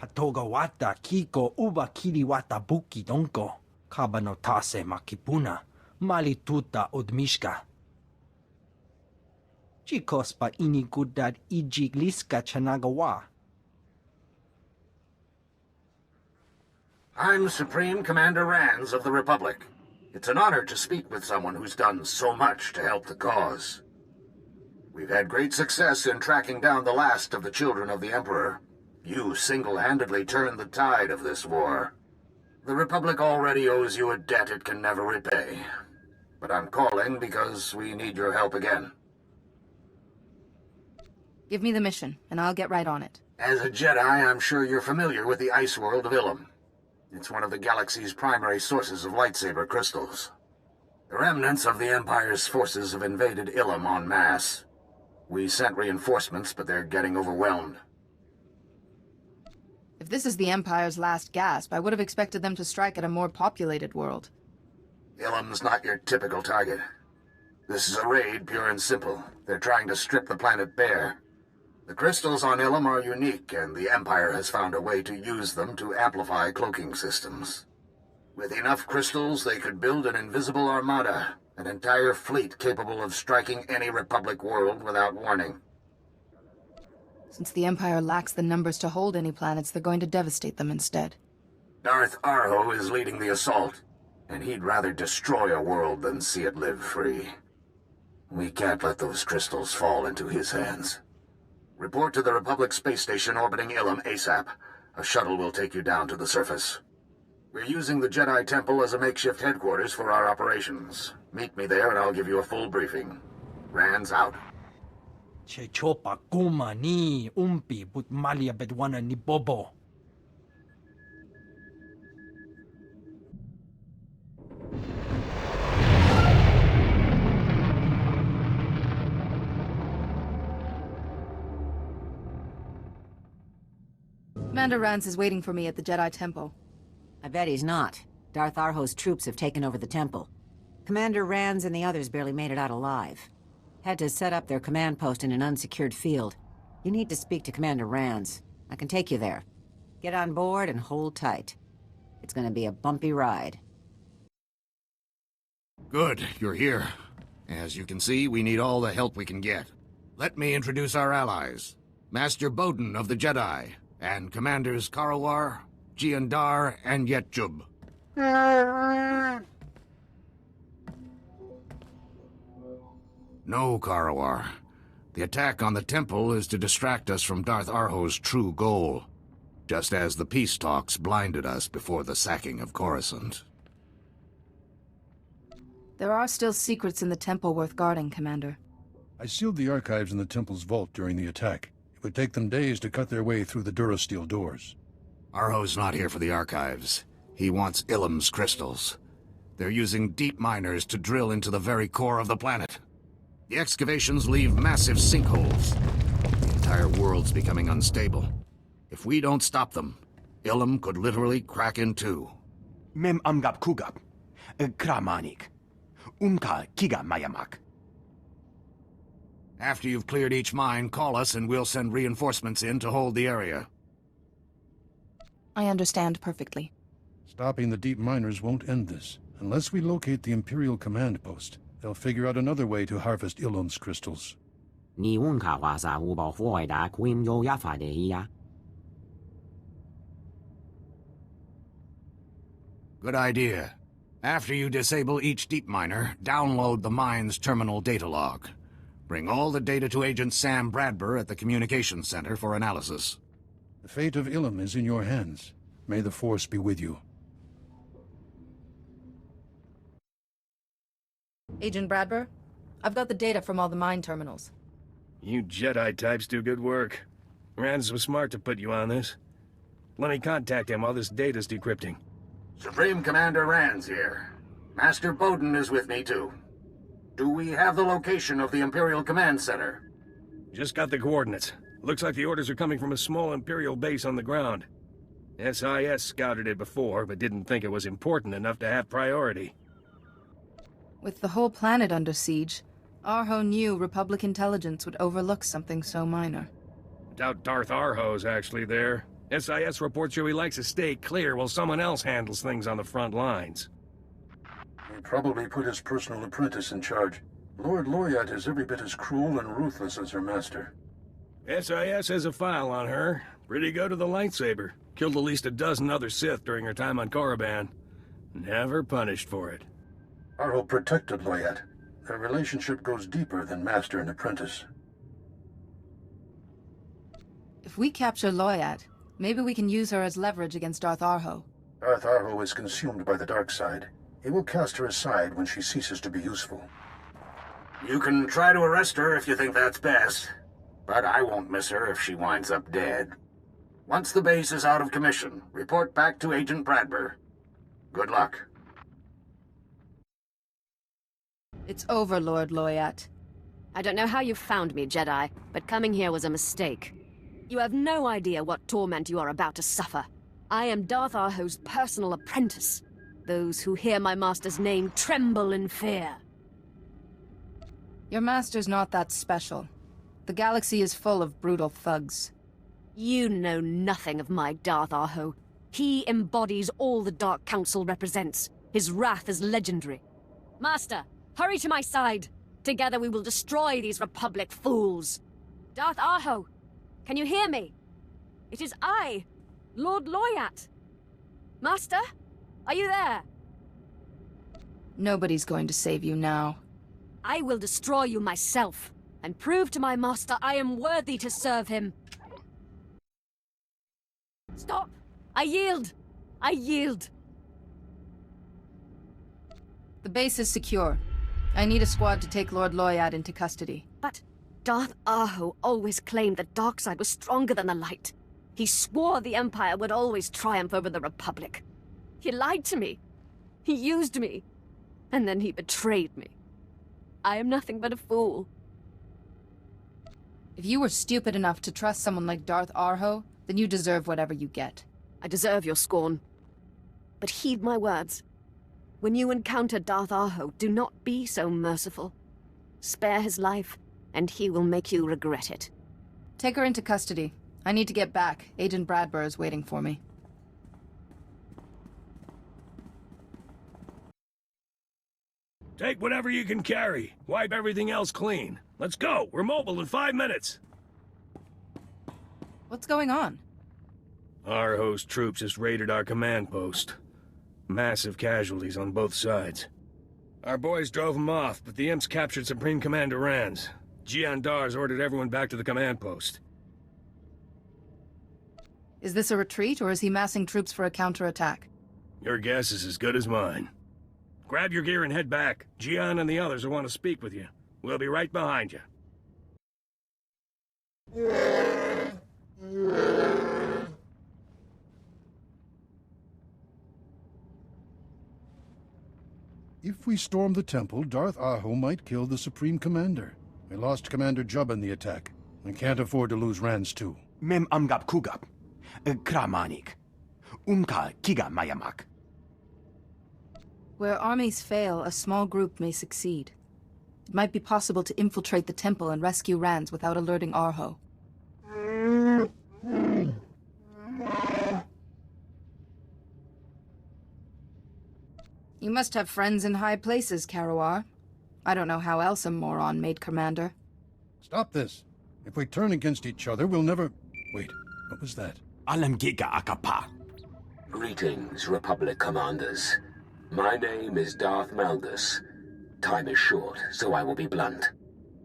Hatogawata kiko uba kiliwata buki donko. Kabano tase makipuna. Malituta odmishka. Chikospa inigudad ijigliska chanagawa. I'm Supreme Commander Rands of the Republic. It's an honor to speak with someone who's done so much to help the cause. We've had great success in tracking down the last of the children of the Emperor. You single-handedly turned the tide of this war. The Republic already owes you a debt it can never repay. But I'm calling because we need your help again. Give me the mission, and I'll get right on it. As a Jedi, I'm sure you're familiar with the ice world of Ilum. It's one of the galaxy's primary sources of lightsaber crystals. The remnants of the Empire's forces have invaded Ilum en masse. We sent reinforcements, but they're getting overwhelmed. If this is the Empire's last gasp, I would have expected them to strike at a more populated world. Ilum's not your typical target. This is a raid, pure and simple. They're trying to strip the planet bare. The crystals on Ilum are unique, and the Empire has found a way to use them to amplify cloaking systems. With enough crystals, they could build an invisible armada, an entire fleet capable of striking any Republic world without warning. Since the Empire lacks the numbers to hold any planets, they're going to devastate them instead. Darth Arho is leading the assault, and he'd rather destroy a world than see it live free. We can't let those crystals fall into his hands. Report to the Republic space station orbiting Ilum ASAP. A shuttle will take you down to the surface. We're using the Jedi Temple as a makeshift headquarters for our operations. Meet me there and I'll give you a full briefing. Rands out. Che chopa kuma ni umpi but malia bedwana ni bobo. Commander Rands is waiting for me at the Jedi Temple. I bet he's not. Darth Arho's troops have taken over the temple. Commander Rands and the others barely made it out alive. Had to set up their command post in an unsecured field. You need to speak to Commander Rands. I can take you there. Get on board and hold tight. It's gonna be a bumpy ride. Good, you're here. As you can see, we need all the help we can get. Let me introduce our allies. Master Bowden of the Jedi, and Commanders Karawar, Giandar, and Yetjub. No, Karawar. The attack on the temple is to distract us from Darth Arho's true goal, just as the peace talks blinded us before the sacking of Coruscant. There are still secrets in the temple worth guarding, Commander. I sealed the archives in the temple's vault during the attack. It would take them days to cut their way through the durasteel doors. Arho's not here for the archives. He wants Ilum's crystals. They're using deep miners to drill into the very core of the planet. The excavations leave massive sinkholes. The entire world's becoming unstable. If we don't stop them, Ilum could literally crack in two. Mem amgap kugap. Kramanik. Umka kiga mayamak. After you've cleared each mine, call us and we'll send reinforcements in to hold the area. I understand perfectly. Stopping the deep miners won't end this. Unless we locate the Imperial command post, they'll figure out another way to harvest Ilum's crystals. Ni unka wasa uba foida quim yo yafa de ya. Good idea. After you disable each deep miner, download the mine's terminal data log. Bring all the data to Agent Sam Bradburn at the Communications Center for analysis. The fate of Ilum is in your hands. May the Force be with you. Agent Bradburn, I've got the data from all the mine terminals. You Jedi types do good work. Rands was smart to put you on this. Let me contact him while this data's decrypting. Supreme Commander Rands here. Master Bowden is with me, too. Do we have the location of the Imperial Command Center? Just got the coordinates. Looks like the orders are coming from a small Imperial base on the ground. SIS scouted it before, but didn't think it was important enough to have priority. With the whole planet under siege, Arho knew Republic intelligence would overlook something so minor. Doubt Darth Arho's actually there. SIS reports show he likes to stay clear while someone else handles things on the front lines. He probably put his personal apprentice in charge. Lord Loyat is every bit as cruel and ruthless as her master. SIS has a file on her. Pretty good with the lightsaber. Killed at least a dozen other Sith during her time on Korriban. Never punished for it. Arho protected Loyat. Their relationship goes deeper than master and apprentice. If we capture Loyat, maybe we can use her as leverage against Darth Arho. Darth Arho is consumed by the dark side. He will cast her aside when she ceases to be useful. You can try to arrest her if you think that's best, but I won't miss her if she winds up dead. Once the base is out of commission, report back to Agent Bradber. Good luck. It's over, Lord Loyat. I don't know how you found me, Jedi, but coming here was a mistake. You have no idea what torment you are about to suffer. I am Darth Arho's personal apprentice. Those who hear my master's name tremble in fear. Your master's not that special. The galaxy is full of brutal thugs. You know nothing of my Darth Arho. He embodies all the Dark Council represents. His wrath is legendary. Master, hurry to my side. Together we will destroy these Republic fools. Darth Arho, can you hear me? It is I, Lord Loyat. Master, are you there? Nobody's going to save you now. I will destroy you myself, and prove to my master I am worthy to serve him. Stop! I yield! I yield! The base is secure. I need a squad to take Lord Loyat into custody. But Darth Arho always claimed the dark side was stronger than the light. He swore the Empire would always triumph over the Republic. He lied to me. He used me. And then he betrayed me. I am nothing but a fool. If you were stupid enough to trust someone like Darth Arho, then you deserve whatever you get. I deserve your scorn. But heed my words. When you encounter Darth Arho, do not be so merciful. Spare his life, and he will make you regret it. Take her into custody. I need to get back. Agent Bradber is waiting for me. Take whatever you can carry. Wipe everything else clean. Let's go. We're mobile in 5 minutes. What's going on? Arho's troops just raided our command post. Massive casualties on both sides. Our boys drove them off, but the imps captured Supreme Commander Rans. Jiandar's ordered everyone back to the command post. Is this a retreat, or is he massing troops for a counterattack? Your guess is as good as mine. Grab your gear and head back. Jian and the others will want to speak with you. We'll be right behind you. If we storm the temple, Darth Arho might kill the Supreme Commander. We lost Commander Jubb in the attack. We can't afford to lose Rans too. Mem amgap kugap. Kramanik. Umka kiga mayamak. Where armies fail, a small group may succeed. It might be possible to infiltrate the temple and rescue Rans without alerting Arho. You must have friends in high places, Karawar. I don't know how else a moron made commander. Stop this. If we turn against each other, we'll never... Wait, what was that? Alam giga akapa. Greetings, Republic commanders. My name is Darth Malgus. Time is short, so I will be blunt.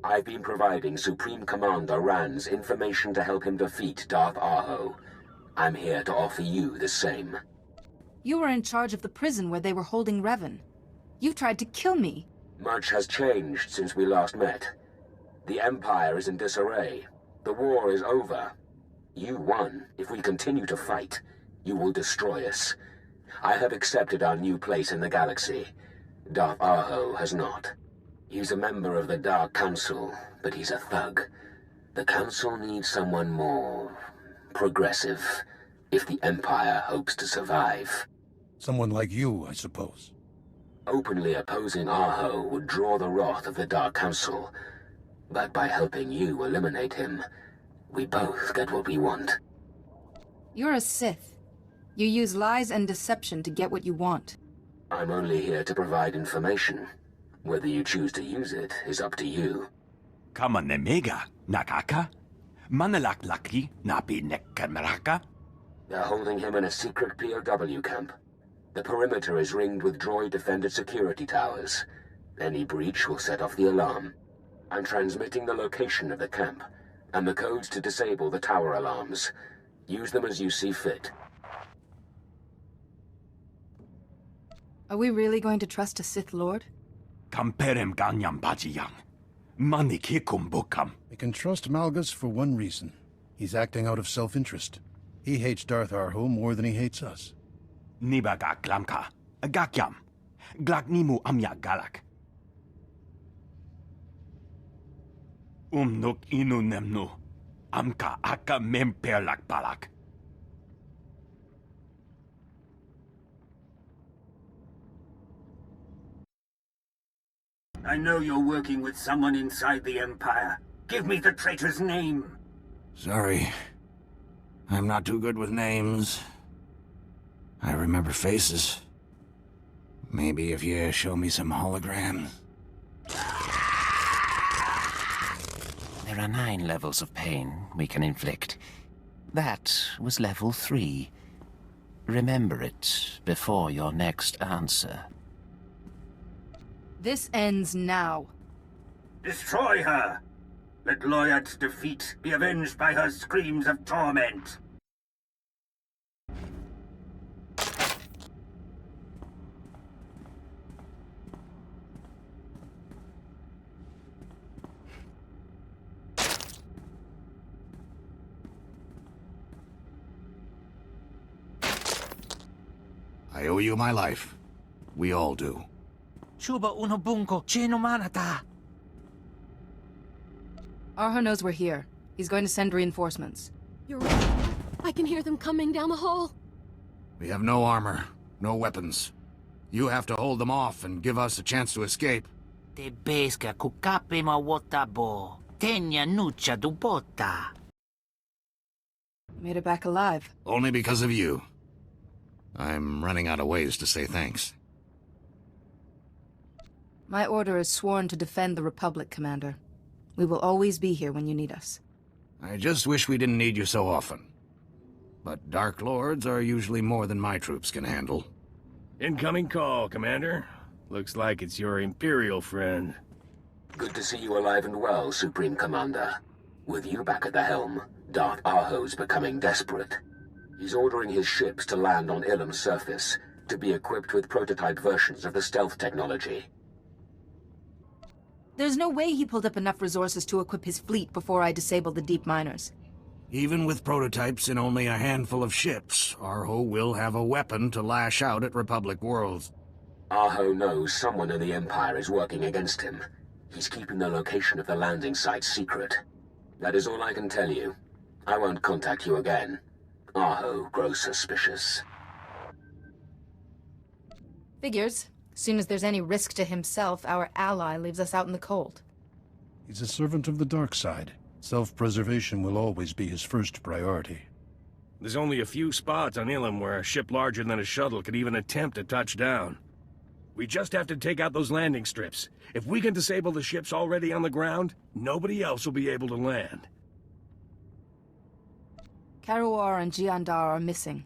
I've been providing Supreme Commander Rans information to help him defeat Darth Arho. I'm here to offer you the same. You were in charge of the prison where they were holding Revan. You tried to kill me. Much has changed since we last met. The Empire is in disarray. The war is over. You won. If we continue to fight, you will destroy us. I have accepted our new place in the galaxy. Darth Arho has not. He's a member of the Dark Council, but he's a thug. The Council needs someone more... progressive, if the Empire hopes to survive. Someone like you, I suppose. Openly opposing Arho would draw the wrath of the Dark Council. But by helping you eliminate him, we both get what we want. You're a Sith. You use lies and deception to get what you want. I'm only here to provide information. Whether you choose to use it is up to you. Kama nemega, nakaka? Manalaklaki, napi nekkameraka? They're holding him in a secret POW camp. The perimeter is ringed with droid-defended security towers. Any breach will set off the alarm. I'm transmitting the location of the camp, and the codes to disable the tower alarms. Use them as you see fit. Are we really going to trust a Sith Lord? Kamperem ganyam bajiyang. Manikikum bukam. We can trust Malgus for one reason. He's acting out of self-interest. He hates Darth Arho more than he hates us. Nibaga glamka. Gakyam. Glaknimu amya galak. Umnuk inu nemnu. Amka aka memperlak balak. I know you're working with someone inside the Empire. Give me the traitor's name. Sorry. I'm not too good with names. I remember faces. Maybe if you show me some holograms. There are 9 levels of pain we can inflict. That was level 3. Remember it before your next answer. This ends now. Destroy her! Let Loyat's defeat be avenged by her screams of torment. I owe you my life. We all do. Chuba unobunko chino manata. Arho knows we're here. He's going to send reinforcements. You're right. I can hear them coming down the hall. We have no armor, no weapons. You have to hold them off and give us a chance to escape. Te pesca kukape ma wotabo. Tenya nucha dubota. Made it back alive. Only because of you. I'm running out of ways to say thanks. My order is sworn to defend the Republic, Commander. We will always be here when you need us. I just wish we didn't need you so often. But Dark Lords are usually more than my troops can handle. Incoming call, Commander. Looks like it's your Imperial friend. Good to see you alive and well, Supreme Commander. With you back at the helm, Darth Arho's becoming desperate. He's ordering his ships to land on Ilum's surface, to be equipped with prototype versions of the stealth technology. There's no way he pulled up enough resources to equip his fleet before I disabled the deep miners. Even with prototypes in only a handful of ships, Arho will have a weapon to lash out at Republic worlds. Arho knows someone in the Empire is working against him. He's keeping the location of the landing site secret. That is all I can tell you. I won't contact you again. Arho grows suspicious. Figures. As soon as there's any risk to himself, our ally leaves us out in the cold. He's a servant of the dark side. Self-preservation will always be his first priority. There's only a few spots on Ilum where a ship larger than a shuttle could even attempt to touch down. We just have to take out those landing strips. If we can disable the ships already on the ground, nobody else will be able to land. Karuar and Jiandar are missing.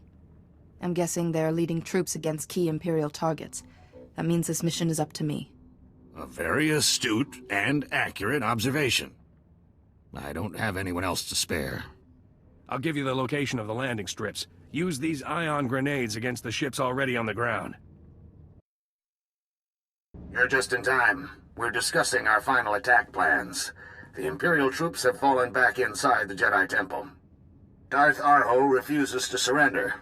I'm guessing they're leading troops against key Imperial targets. That means this mission is up to me. A very astute and accurate observation. I don't have anyone else to spare. I'll give you the location of the landing strips. Use these ion grenades against the ships already on the ground. You're just in time. We're discussing our final attack plans. The Imperial troops have fallen back inside the Jedi Temple. Darth Arho refuses to surrender.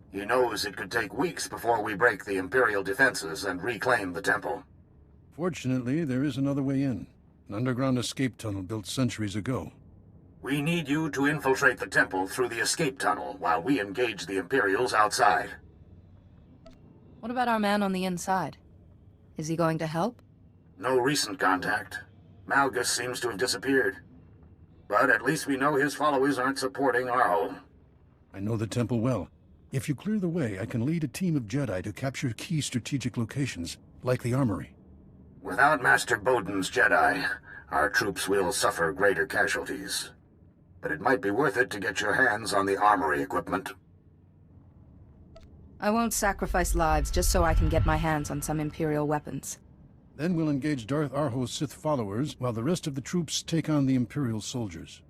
He knows it could take weeks before we break the Imperial defenses and reclaim the temple. Fortunately, there is another way in. An underground escape tunnel built centuries ago. We need you to infiltrate the temple through the escape tunnel while we engage the Imperials outside. What about our man on the inside? Is he going to help? No recent contact. Malgus seems to have disappeared. But at least we know his followers aren't supporting Arho. I know the temple well. If you clear the way, I can lead a team of Jedi to capture key strategic locations, like the armory. Without Master Bowden's Jedi, our troops will suffer greater casualties. But it might be worth it to get your hands on the armory equipment. I won't sacrifice lives just so I can get my hands on some Imperial weapons. Then we'll engage Darth Arho's Sith followers, while the rest of the troops take on the Imperial soldiers.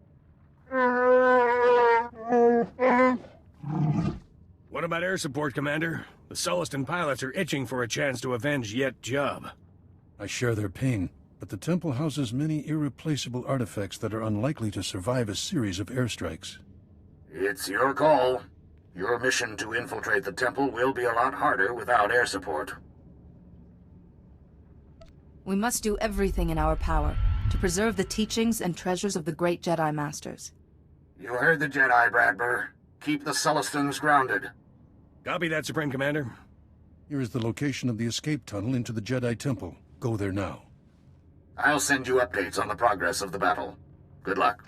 What about air support, Commander? The Sullustan pilots are itching for a chance to avenge Yet Job. I share their pain, but the temple houses many irreplaceable artifacts that are unlikely to survive a series of airstrikes. It's your call. Your mission to infiltrate the temple will be a lot harder without air support. We must do everything in our power to preserve the teachings and treasures of the great Jedi Masters. You heard the Jedi, Bradber. Keep the Sullustans grounded. Copy that, Supreme Commander. Here is the location of the escape tunnel into the Jedi Temple. Go there now. I'll send you updates on the progress of the battle. Good luck.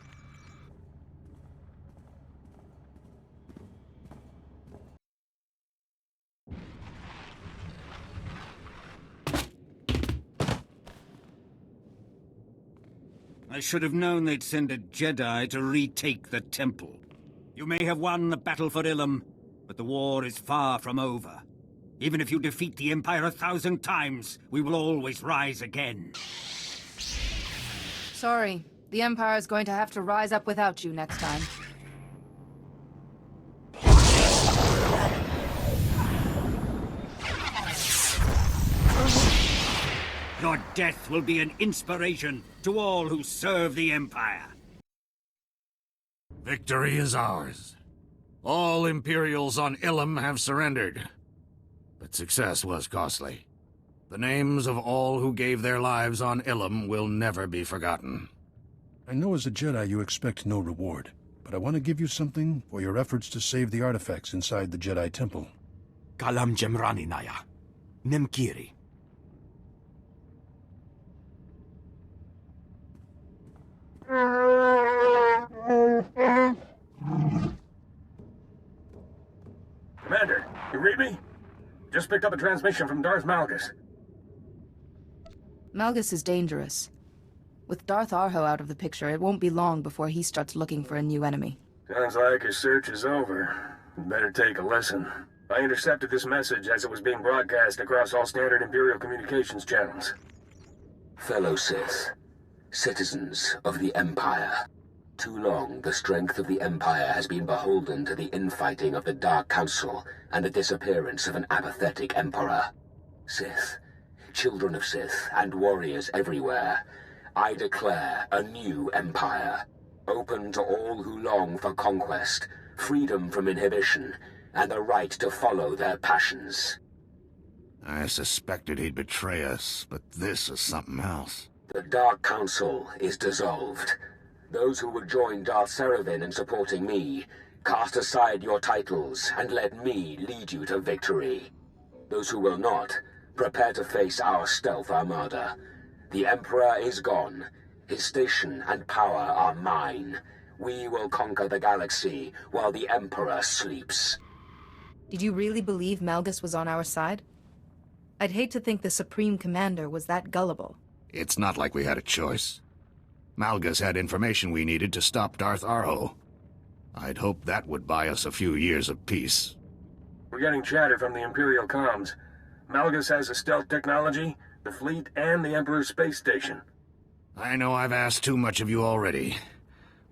I should have known they'd send a Jedi to retake the temple. You may have won the battle for Ilum, but the war is far from over. Even if you defeat the Empire 1,000 times, we will always rise again. Sorry, the Empire is going to have to rise up without you next time. Your death will be an inspiration to all who serve the Empire. Victory is ours. All Imperials on Ilum have surrendered. But success was costly. The names of all who gave their lives on Ilum will never be forgotten. I know as a Jedi you expect no reward, but I want to give you something for your efforts to save the artifacts inside the Jedi Temple. Kalam Jemrani Naya. Nemkiri. Commander, you read me? Just picked up a transmission from Darth Malgus. Malgus is dangerous. With Darth Arho out of the picture, it won't be long before he starts looking for a new enemy. Sounds like his search is over. Better take a listen. I intercepted this message as it was being broadcast across all standard Imperial communications channels. Fellow Sith, citizens of the Empire. Too long, the strength of the Empire has been beholden to the infighting of the Dark Council and the disappearance of an apathetic Emperor. Sith, children of Sith, and warriors everywhere, I declare a new Empire, open to all who long for conquest, freedom from inhibition, and the right to follow their passions. I suspected he'd betray us, but this is something else. The Dark Council is dissolved. Those who would join Darth Seraphim in supporting me, cast aside your titles and let me lead you to victory. Those who will not, prepare to face our stealth armada. The Emperor is gone. His station and power are mine. We will conquer the galaxy while the Emperor sleeps. Did you really believe Malgus was on our side? I'd hate to think the Supreme Commander was that gullible. It's not like we had a choice. Malgus had information we needed to stop Darth Arho. I'd hoped that would buy us a few years of peace. We're getting chatter from the Imperial comms. Malgus has the stealth technology, the fleet, and the Emperor's space station. I know I've asked too much of you already,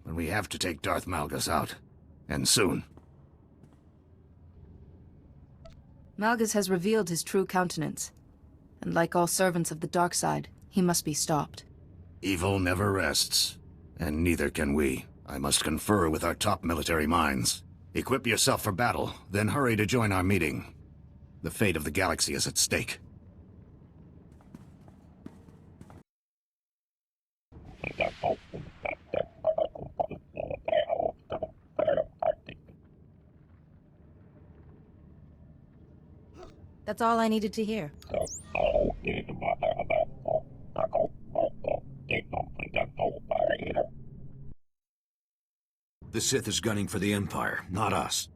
but we have to take Darth Malgus out. And soon. Malgus has revealed his true countenance. And like all servants of the dark side, he must be stopped. Evil never rests, and neither can we. I must confer with our top military minds. Equip yourself for battle, then hurry to join our meeting. The fate of the galaxy is at stake. That's all I needed to hear. The Sith is gunning for the Empire, not us.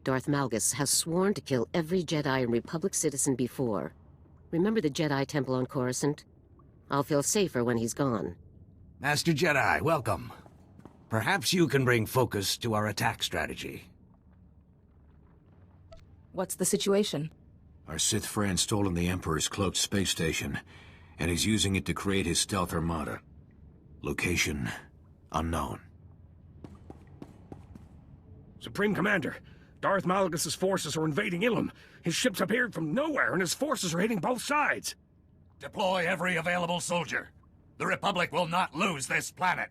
Darth Malgus has sworn to kill every Jedi and Republic citizen before. Remember the Jedi Temple on Coruscant? I'll feel safer when he's gone. Master Jedi, welcome. Perhaps you can bring focus to our attack strategy. What's the situation? Our Sith friend stolen the Emperor's cloaked space station, and he's using it to create his stealth armada. Location unknown. Supreme Commander, Darth Malgus' forces are invading Ilum. His ships appeared from nowhere, and his forces are hitting both sides. Deploy every available soldier. The Republic will not lose this planet.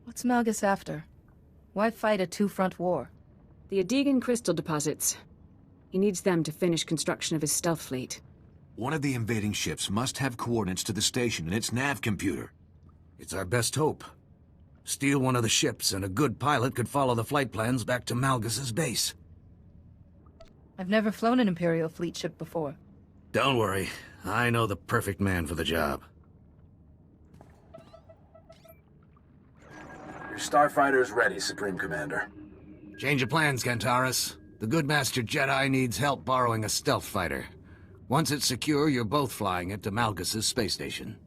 What's Malgus after? Why fight a two-front war? The Adegan crystal deposits. He needs them to finish construction of his stealth fleet. One of the invading ships must have coordinates to the station in its nav computer. It's our best hope. Steal one of the ships, and a good pilot could follow the flight plans back to Malgus' base. I've never flown an Imperial fleet ship before. Don't worry. I know the perfect man for the job. Your starfighter's ready, Supreme Commander. Change of plans, Kantaris. The good Master Jedi needs help borrowing a stealth fighter. Once it's secure, you're both flying it to Malgus' space station.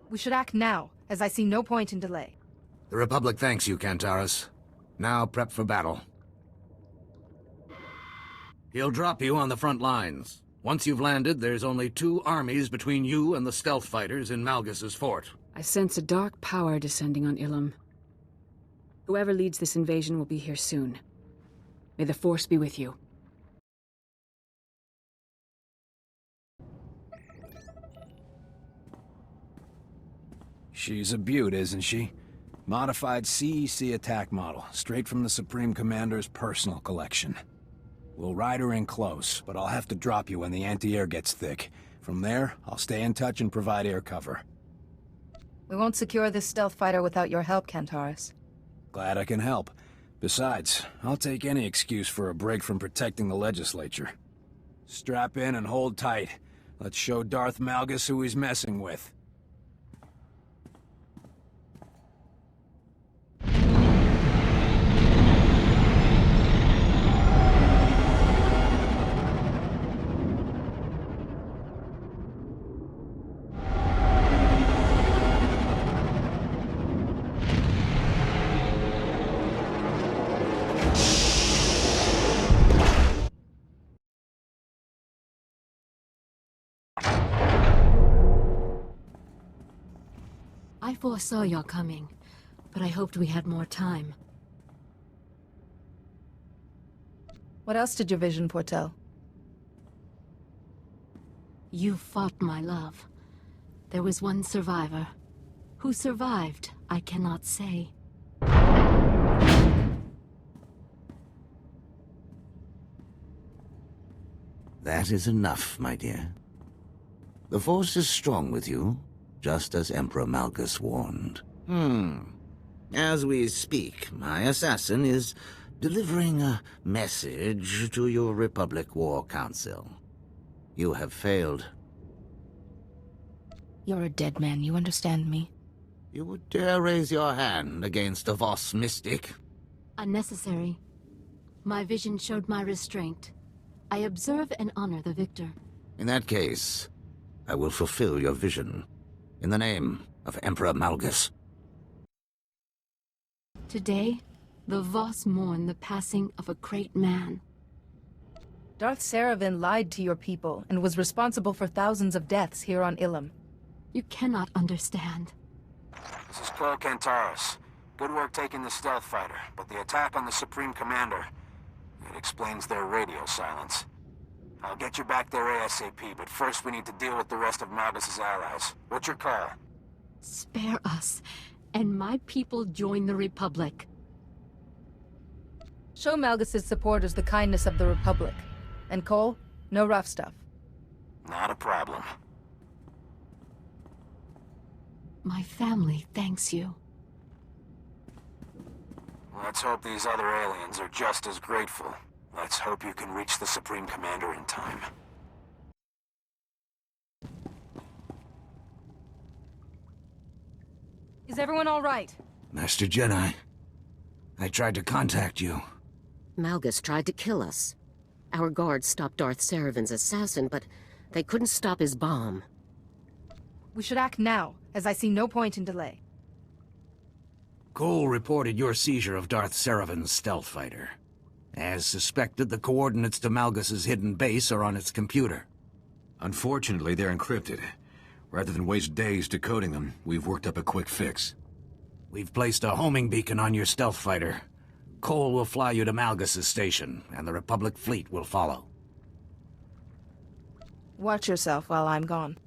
We should act now, as I see no point in delay. The Republic thanks you, Kantaris. Now prep for battle. He'll drop you on the front lines. Once you've landed, there's only 2 armies between you and the stealth fighters in Malgus' fort. I sense a dark power descending on Ilum. Whoever leads this invasion will be here soon. May the Force be with you. She's a beaut, isn't she? Modified CEC attack model, straight from the Supreme Commander's personal collection. We'll ride her in close, but I'll have to drop you when the anti-air gets thick. From there, I'll stay in touch and provide air cover. We won't secure this stealth fighter without your help, Kantaris. Glad I can help. Besides, I'll take any excuse for a break from protecting the legislature. Strap in and hold tight. Let's show Darth Malgus who he's messing with. I foresaw your coming, but I hoped we had more time. What else did your vision foretell? You fought my love. There was one survivor. Who survived, I cannot say. That is enough, my dear. The Force is strong with you, just as Emperor Malgus warned. As we speak, my assassin is delivering a message to your Republic War Council. You have failed. You're a dead man, you understand me? You would dare raise your hand against a Voss mystic? Unnecessary. My vision showed my restraint. I observe and honor the victor. In that case, I will fulfill your vision. In the name of Emperor Malgus. Today, the Voss mourn the passing of a great man. Darth Saravan lied to your people and was responsible for thousands of deaths here on Ilum. You cannot understand. This is Cole Kantaris. Good work taking the stealth fighter, but the attack on the Supreme Commander, it explains their radio silence. I'll get you back there ASAP, but first we need to deal with the rest of Malgus' allies. What's your call? Spare us, and my people join the Republic. Show Malgus' supporters the kindness of the Republic. And Cole, no rough stuff. Not a problem. My family thanks you. Let's hope these other aliens are just as grateful. Let's hope you can reach the Supreme Commander in time. Is everyone all right? Master Jedi, I tried to contact you. Malgus tried to kill us. Our guards stopped Darth Saravan's assassin, but they couldn't stop his bomb. We should act now, as I see no point in delay. Cole reported your seizure of Darth Saravan's stealth fighter. As suspected, the coordinates to Malgus's hidden base are on its computer. Unfortunately, they're encrypted. Rather than waste days decoding them, we've worked up a quick fix. We've placed a homing beacon on your stealth fighter. Cole will fly you to Malgus's station, and the Republic fleet will follow. Watch yourself while I'm gone.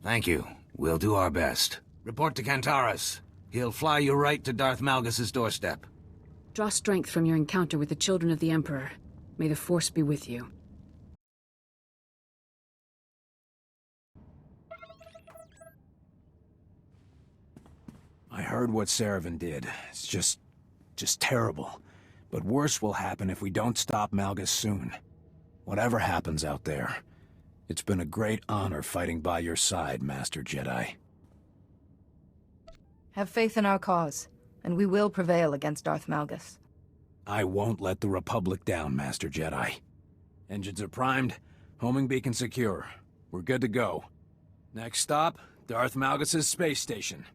Thank you. We'll do our best. Report to Kantaris. He'll fly you right to Darth Malgus's doorstep. Draw strength from your encounter with the children of the Emperor. May the Force be with you. I heard what Saravan did. It's just terrible. But worse will happen if we don't stop Malgus soon. Whatever happens out there, it's been a great honor fighting by your side, Master Jedi. Have faith in our cause, and we will prevail against Darth Malgus. I won't let the Republic down, Master Jedi. Engines are primed, homing beacon secure. We're good to go. Next stop, Darth Malgus's space station.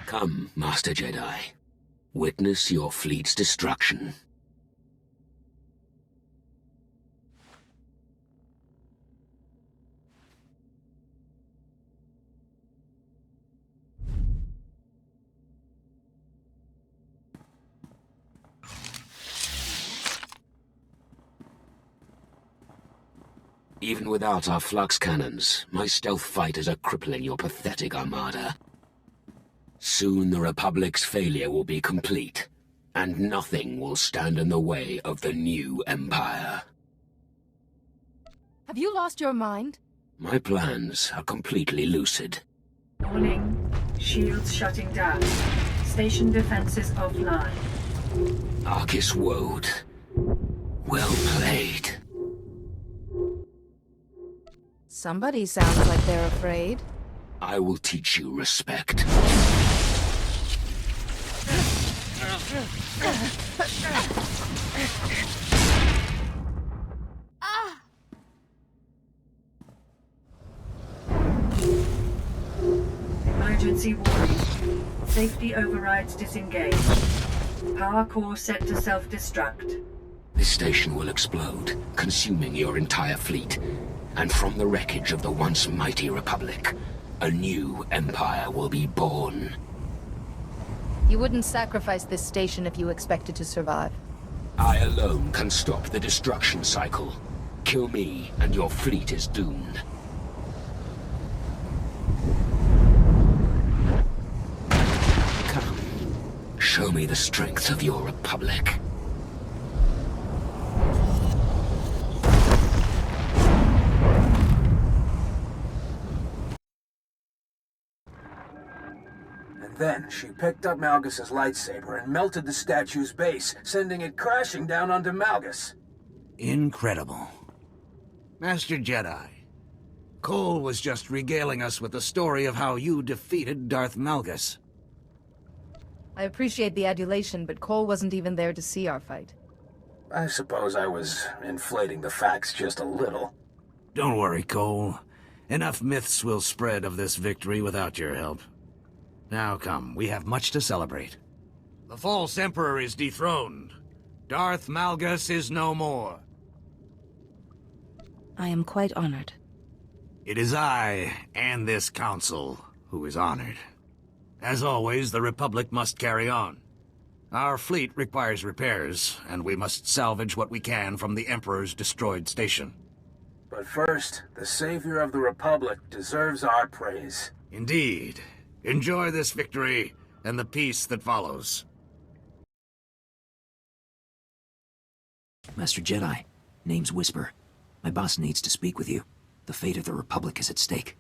Come, Master Jedi. Witness your fleet's destruction. Even without our flux cannons, my stealth fighters are crippling your pathetic armada. Soon the Republic's failure will be complete, and nothing will stand in the way of the new Empire. Have you lost your mind? My plans are completely lucid. Warning. Shields shutting down. Station defenses offline. Arcus Woad. Well played. Somebody sounds like they're afraid. I will teach you respect. Emergency warning. Safety overrides disengaged. Power core set to self-destruct. This station will explode, consuming your entire fleet. And from the wreckage of the once mighty Republic, a new empire will be born. You wouldn't sacrifice this station if you expected to survive. I alone can stop the destruction cycle. Kill me, and your fleet is doomed. Come, show me the strength of your Republic. Then, she picked up Malgus's lightsaber and melted the statue's base, sending it crashing down onto Malgus. Incredible. Master Jedi, Cole was just regaling us with the story of how you defeated Darth Malgus. I appreciate the adulation, but Cole wasn't even there to see our fight. I suppose I was inflating the facts just a little. Don't worry, Cole. Enough myths will spread of this victory without your help. Now come, we have much to celebrate. The false Emperor is dethroned. Darth Malgus is no more. I am quite honored. It is I, and this council, who is honored. As always, the Republic must carry on. Our fleet requires repairs, and we must salvage what we can from the Emperor's destroyed station. But first, the savior of the Republic deserves our praise. Indeed. Enjoy this victory, and the peace that follows. Master Jedi, name's Whisper. My boss needs to speak with you. The fate of the Republic is at stake.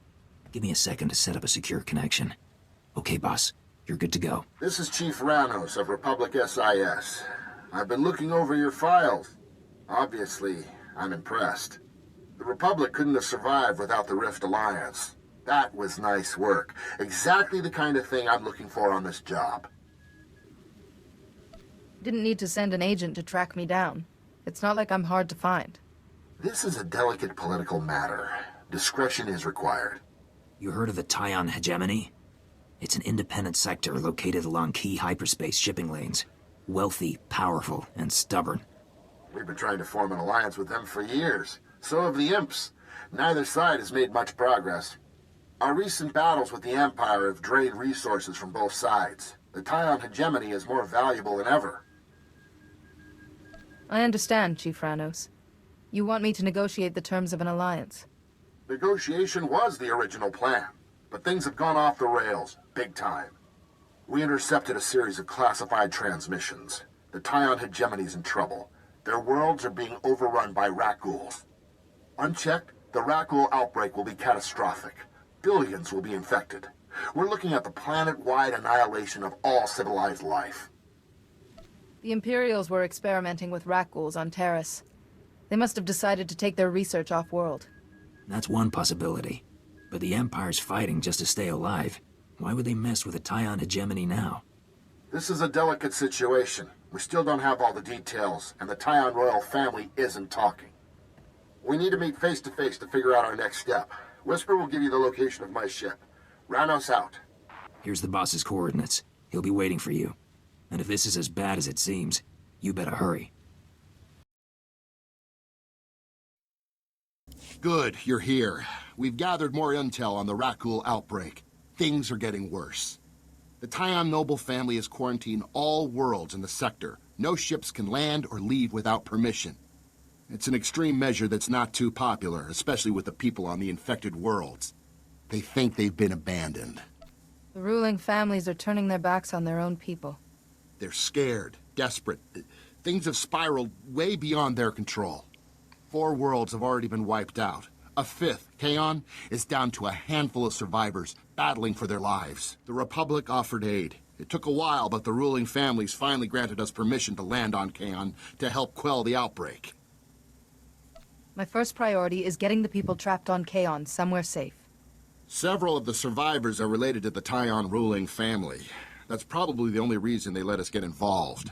Give me a second to set up a secure connection. Okay, boss. You're good to go. This is Chief Ranos of Republic SIS. I've been looking over your files. Obviously, I'm impressed. The Republic couldn't have survived without the Rift Alliance. That was nice work. Exactly the kind of thing I'm looking for on this job. Didn't need to send an agent to track me down. It's not like I'm hard to find. This is a delicate political matter. Discretion is required. You heard of the Kaon hegemony? It's an independent sector located along key hyperspace shipping lanes. Wealthy, powerful, and stubborn. We've been trying to form an alliance with them for years. So have the Imps. Neither side has made much progress. Our recent battles with the Empire have drained resources from both sides. The Kaon hegemony is more valuable than ever. I understand, Chief Ranos. You want me to negotiate the terms of an alliance. Negotiation was the original plan, but things have gone off the rails, big time. We intercepted a series of classified transmissions. The Kaon hegemony's in trouble. Their worlds are being overrun by Rakghouls. Unchecked, the Rakghoul outbreak will be catastrophic. Billions will be infected. We're looking at the planet-wide annihilation of all civilized life. The Imperials were experimenting with Rakghouls on Terrace. They must have decided to take their research off-world. That's one possibility. But the Empire's fighting just to stay alive. Why would they mess with the Kaon hegemony now? This is a delicate situation. We still don't have all the details, and the Kaon royal family isn't talking. We need to meet face-to-face to figure out our next step. Whisper will give you the location of my ship. Ranos out. Here's the boss's coordinates. He'll be waiting for you. And if this is as bad as it seems, you better hurry. Good, you're here. We've gathered more intel on the Rakghoul outbreak. Things are getting worse. The Kaon noble family has quarantined all worlds in the sector. No ships can land or leave without permission. It's an extreme measure that's not too popular, especially with the people on the infected worlds. They think they've been abandoned. The ruling families are turning their backs on their own people. They're scared, desperate. Things have spiraled way beyond their control. 4 worlds have already been wiped out. A 5th, Kaon, is down to a handful of survivors battling for their lives. The Republic offered aid. It took a while, but the ruling families finally granted us permission to land on Kaon to help quell the outbreak. My first priority is getting the people trapped on Kaon somewhere safe. Several of the survivors are related to the Kaon ruling family. That's probably the only reason they let us get involved.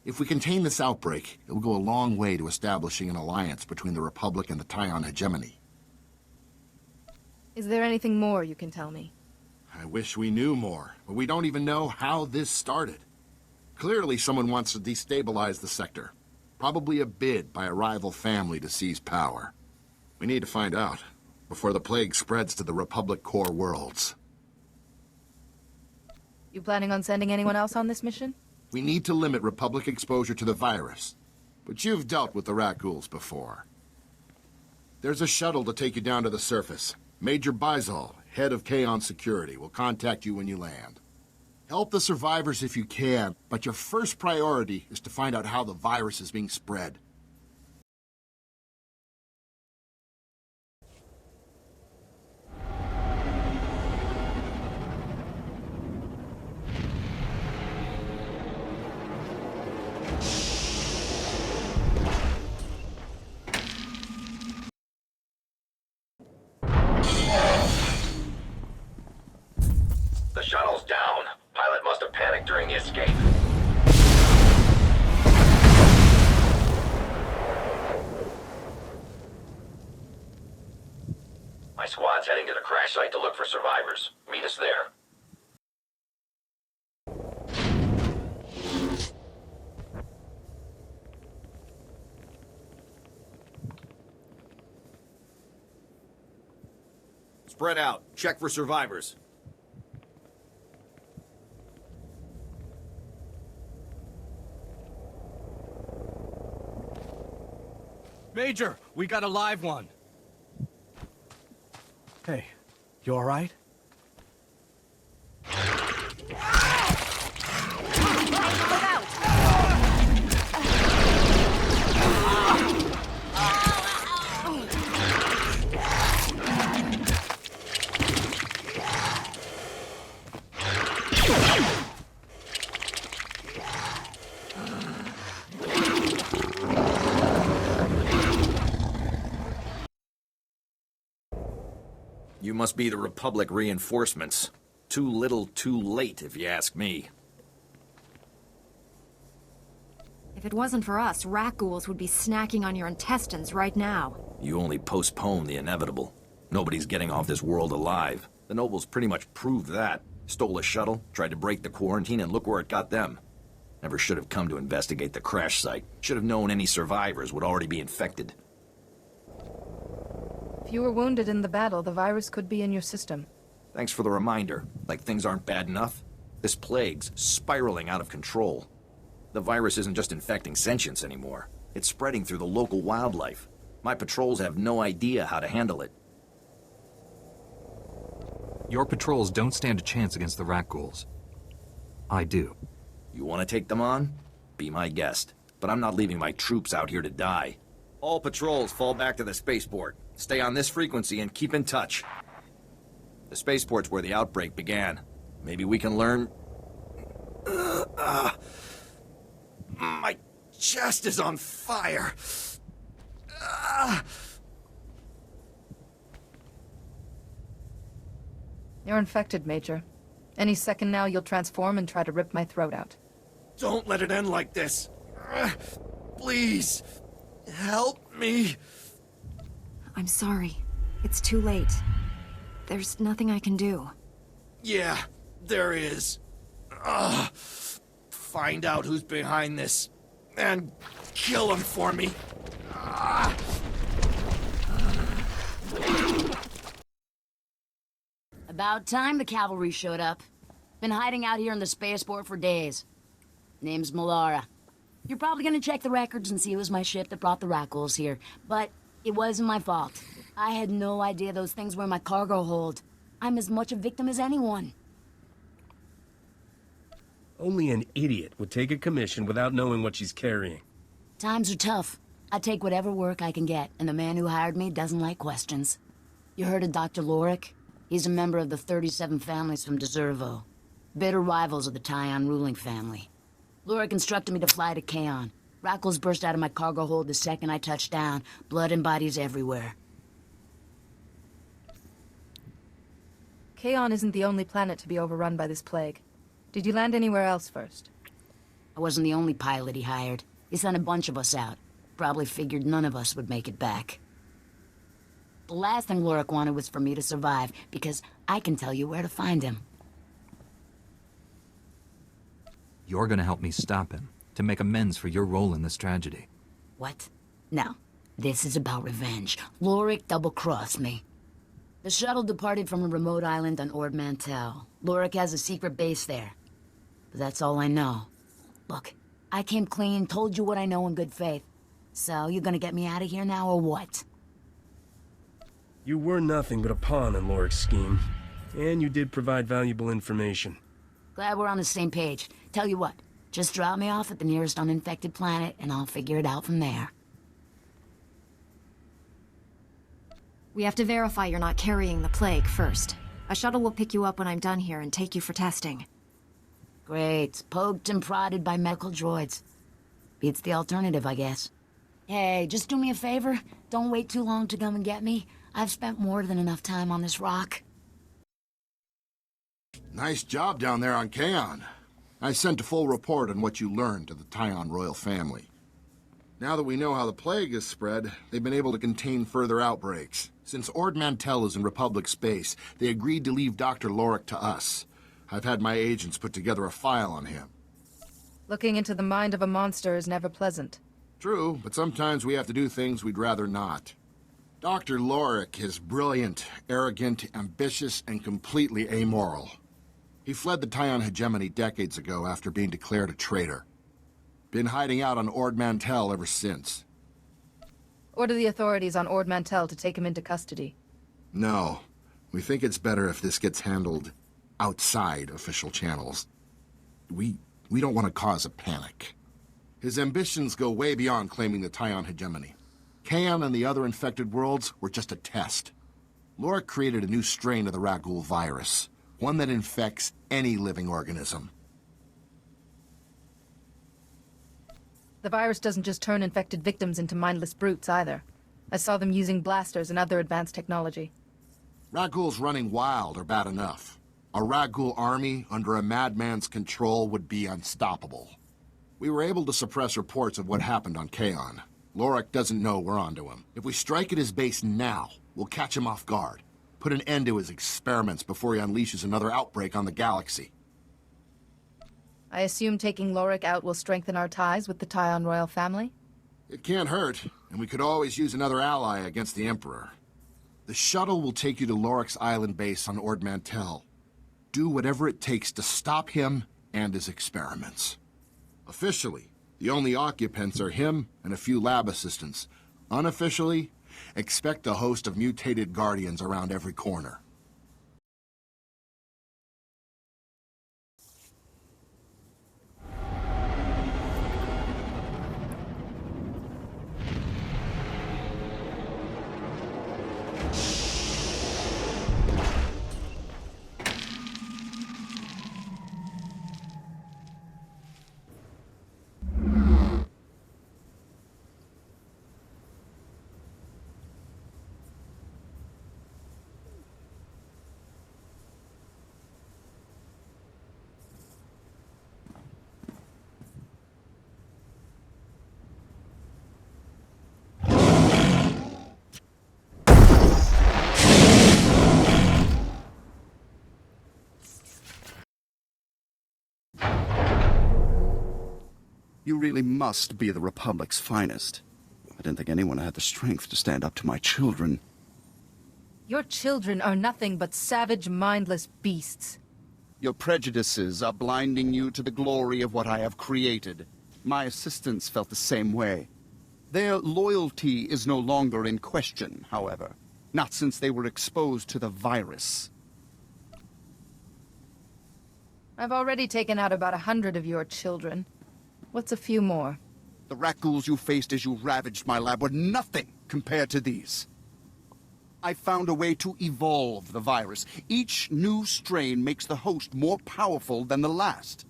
If we contain this outbreak, it will go a long way to establishing an alliance between the Republic and the Kaon hegemony. Is there anything more you can tell me? I wish we knew more, but we don't even know how this started. Clearly someone wants to destabilize the sector. Probably a bid by a rival family to seize power. We need to find out, before the plague spreads to the Republic core worlds. You planning on sending anyone else on this mission? We need to limit Republic exposure to the virus. But you've dealt with the Rakghouls before. There's a shuttle to take you down to the surface. Major Bizal, head of Kaon Security, will contact you when you land. Help the survivors if you can, but your first priority is to find out how the virus is being spread. The shuttle's down. Pilot must have panicked during the escape. My squad's heading to the crash site to look for survivors. Meet us there. Spread out. Check for survivors. Major, we got a live one. Hey, you alright? You must be the Republic reinforcements. Too little, too late, if you ask me. If it wasn't for us, rat ghouls would be snacking on your intestines right now. You only postpone the inevitable. Nobody's getting off this world alive. The nobles pretty much proved that. Stole a shuttle, tried to break the quarantine, and look where it got them. Never should have come to investigate the crash site. Should have known any survivors would already be infected. If you were wounded in the battle, the virus could be in your system. Thanks for the reminder. Like things aren't bad enough. This plague's spiraling out of control. The virus isn't just infecting sentients anymore. It's spreading through the local wildlife. My patrols have no idea how to handle it. Your patrols don't stand a chance against the rat ghouls. I do. You want to take them on? Be my guest. But I'm not leaving my troops out here to die. All patrols fall back to the spaceport. Stay on this frequency and keep in touch. The spaceport's where the outbreak began. Maybe we can learn... my chest is on fire. You're infected, Major. Any second now, you'll transform and try to rip my throat out. Don't let it end like this. Please, help me. I'm sorry. It's too late. There's nothing I can do. Yeah, there is. Find out who's behind this, and kill him for me. About time the cavalry showed up. Been hiding out here in the spaceport for days. Name's Melara. You're probably gonna check the records and see it was my ship that brought the rat ghouls here, but it wasn't my fault. I had no idea those things were in my cargo hold. I'm as much a victim as anyone. Only an idiot would take a commission without knowing what she's carrying. Times are tough. I take whatever work I can get, and the man who hired me doesn't like questions. You heard of Dr. Lorik? He's a member of the 37 families from Deservo. Bitter rivals of the Tian ruling family. Lorik instructed me to fly to Kaon. Rackles burst out of my cargo hold the second I touched down. Blood and bodies everywhere. Kaon isn't the only planet to be overrun by this plague. Did you land anywhere else first? I wasn't the only pilot he hired. He sent a bunch of us out. Probably figured none of us would make it back. The last thing Lorik wanted was for me to survive, because I can tell you where to find him. You're gonna help me stop him, to make amends for your role in this tragedy. What? No. This is about revenge. Lorik double-crossed me. The shuttle departed from a remote island on Ord Mantell. Lorik has a secret base there. But that's all I know. Look, I came clean, told you what I know in good faith. So, you gonna get me out of here now, or what? You were nothing but a pawn in Lorik's scheme. And you did provide valuable information. Glad we're on the same page. Tell you what, just drop me off at the nearest uninfected planet, and I'll figure it out from there. We have to verify you're not carrying the plague first. A shuttle will pick you up when I'm done here and take you for testing. Great. Poked and prodded by medical droids. Beats the alternative, I guess. Hey, just do me a favor. Don't wait too long to come and get me. I've spent more than enough time on this rock. Nice job down there on Kaon. I sent a full report on what you learned to the Tian royal family. Now that we know how the plague is spread, they've been able to contain further outbreaks. Since Ord Mantell is in Republic space, they agreed to leave Dr. Lorik to us. I've had my agents put together a file on him. Looking into the mind of a monster is never pleasant. True, but sometimes we have to do things we'd rather not. Dr. Lorik is brilliant, arrogant, ambitious, and completely amoral. He fled the Tian hegemony decades ago after being declared a traitor. Been hiding out on Ord Mantell ever since. Order the authorities on Ord Mantell to take him into custody. No. We think it's better if this gets handled outside official channels. We don't want to cause a panic. His ambitions go way beyond claiming the Tyon hegemony. Kaon and the other infected worlds were just a test. Lorik created a new strain of the Ragul virus, one that infects any living organism. The virus doesn't just turn infected victims into mindless brutes, either. I saw them using blasters and other advanced technology. Raguls running wild are bad enough. A Ragul army under a madman's control would be unstoppable. We were able to suppress reports of what happened on Kaon. Lorik doesn't know we're onto him. If we strike at his base now, we'll catch him off guard. Put an end to his experiments before he unleashes another outbreak on the galaxy. I assume taking Lorik out will strengthen our ties with the Tyon royal family? It can't hurt, and we could always use another ally against the Emperor. The shuttle will take you to Lorik's island base on Ord Mantell. Do whatever it takes to stop him and his experiments. Officially, the only occupants are him and a few lab assistants. Unofficially, expect a host of mutated guardians around every corner. You really must be the Republic's finest. I didn't think anyone had the strength to stand up to my children. Your children are nothing but savage, mindless beasts. Your prejudices are blinding you to the glory of what I have created. My assistants felt the same way. Their loyalty is no longer in question, however. Not since they were exposed to the virus. I've already taken out about 100 of your children. What's a few more? The Raguls you faced as you ravaged my lab were nothing compared to these. I found a way to evolve the virus. Each new strain makes the host more powerful than the last.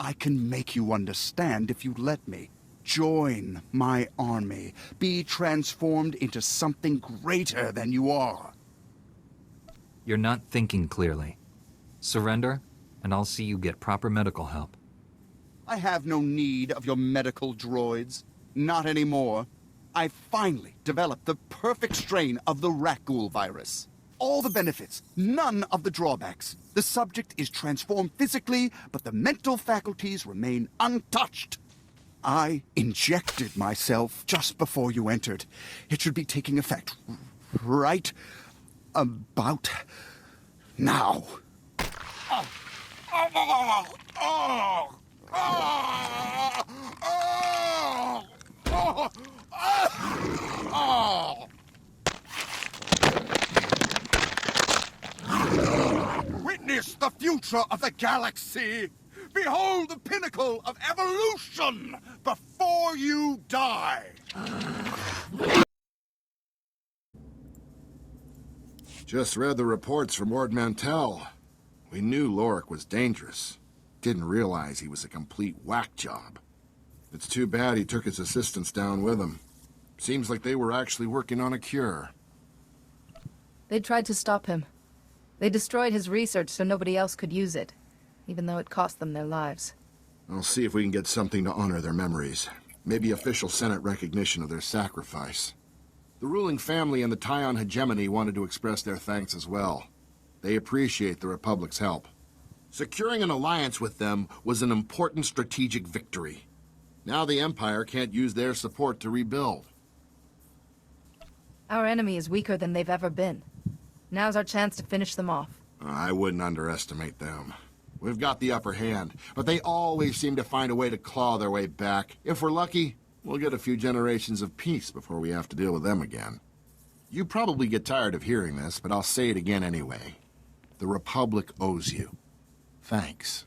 I can make you understand if you let me. Join my army. Be transformed into something greater than you are. You're not thinking clearly. Surrender, and I'll see you get proper medical help. I have no need of your medical droids. Not anymore. I finally developed the perfect strain of the Ragul virus. All the benefits, none of the drawbacks. The subject is transformed physically, but the mental faculties remain untouched. I injected myself just before you entered. It should be taking effect right about now. Witness the future of the galaxy! Behold the pinnacle of evolution before you die! Just read the reports from Ord Mantell. We knew Lorik was dangerous. Didn't realize he was a complete whack job. It's too bad he took his assistants down with him. Seems like they were actually working on a cure. They tried to stop him. They destroyed his research so nobody else could use it, even though it cost them their lives. I'll see if we can get something to honor their memories. Maybe official Senate recognition of their sacrifice. The ruling family and the Tyon hegemony wanted to express their thanks as well. They appreciate the Republic's help. Securing an alliance with them was an important strategic victory. Now the Empire can't use their support to rebuild. Our enemy is weaker than they've ever been. Now's our chance to finish them off. I wouldn't underestimate them. We've got the upper hand, but they always seem to find a way to claw their way back. If we're lucky, We'll get a few generations of peace before we have to deal with them again. You probably get tired of hearing this, but I'll say it again anyway. The Republic owes you. Thanks.